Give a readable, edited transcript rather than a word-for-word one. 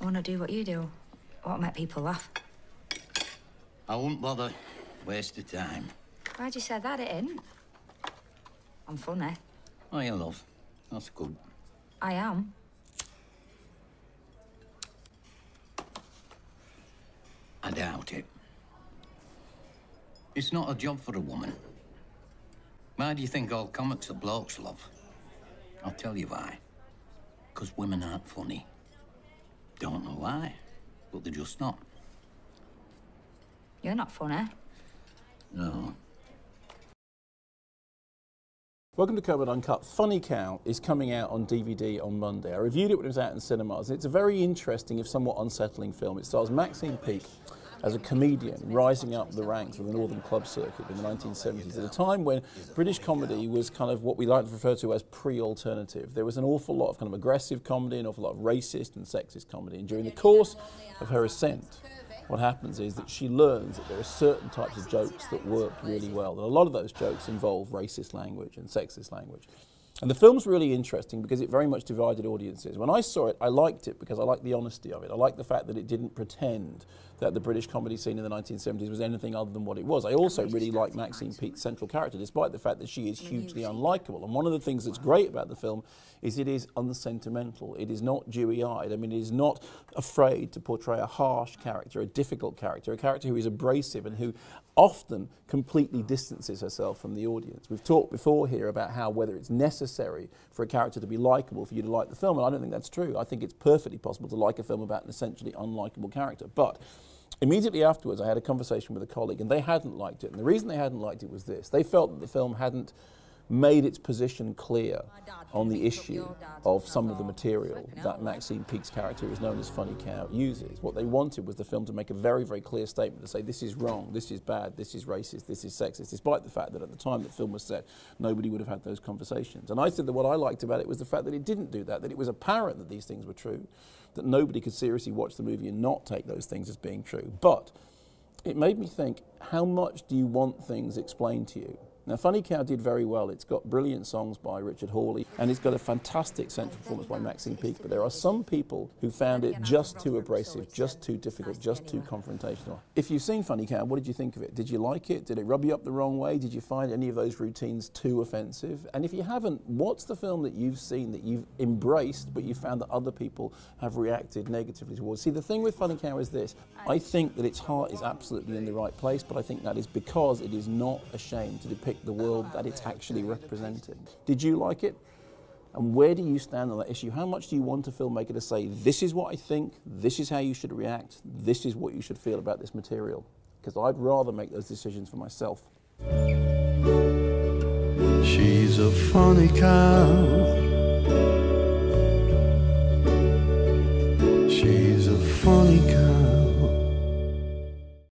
want to do what you do. What make people laugh. I wouldn't bother. Waste of time. Why'd you say that, it ain't? I'm funny. Oh, you love. That's good. I am. I doubt it. It's not a job for a woman. Why do you think all comics are blokes, love? I'll tell you why. Because women aren't funny. Don't know why, but they're just not. You're not funny. No. Welcome to Kermode Uncut. Funny Cow is coming out on DVD on Monday. I reviewed it when it was out in cinemas. It's a very interesting, if somewhat unsettling film. It stars Maxine Peake as a comedian rising up the ranks of the Northern Club circuit in the 1970s, at a time when British comedy was kind of what we like to refer to as pre-alternative. There was an awful lot of kind of aggressive comedy, an awful lot of racist and sexist comedy, and during the course of her ascent, what happens is that she learns that there are certain types of jokes that work really well, and a lot of those jokes involve racist language and sexist language. And the film's really interesting because it very much divided audiences. When I saw it, I liked it because I liked the honesty of it. I liked the fact that it didn't pretend that the British comedy scene in the 1970s was anything other than what it was. I also really like Maxine Peake's central character, despite the fact that she is hugely unlikable. And one of the things that's great about the film is it is unsentimental. It is not dewy-eyed. I mean, it is not afraid to portray a harsh character, a difficult character, a character who is abrasive and who often completely distances herself from the audience. We've talked before here about how whether it's necessary for a character to be likeable for you to like the film, and I don't think that's true. I think it's perfectly possible to like a film about an essentially unlikable character. But immediately afterwards, I had a conversation with a colleague, and they hadn't liked it. And the reason they hadn't liked it was this. They felt that the film hadn't made its position clear on the issue of some of the material that Maxine Peake's character, who is known as Funny Cow, uses. What they wanted was the film to make a very, very clear statement to say this is wrong, this is bad, this is racist, this is sexist, despite the fact that at the time the film was set, nobody would have had those conversations. And I said that what I liked about it was the fact that it didn't do that it was apparent that these things were true, that nobody could seriously watch the movie and not take those things as being true. But it made me think, how much do you want things explained to you? Now, Funny Cow did very well. It's got brilliant songs by Richard Hawley, and it's got a fantastic central performance by Maxine Peake, but there are some people who found it just too abrasive, just too difficult, just too confrontational. If you've seen Funny Cow, what did you think of it? Did you like it? Did it rub you up the wrong way? Did you find any of those routines too offensive? And if you haven't, what's the film that you've seen that you've embraced, but you found that other people have reacted negatively towards? See, the thing with Funny Cow is this. I think that its heart is absolutely in the right place, but I think that is because it is not ashamed to depict the world that it's actually representing. Did you like it? And where do you stand on that issue? How much do you want a filmmaker to say, this is what I think, this is how you should react, this is what you should feel about this material? Because I'd rather make those decisions for myself. She's a funny cow.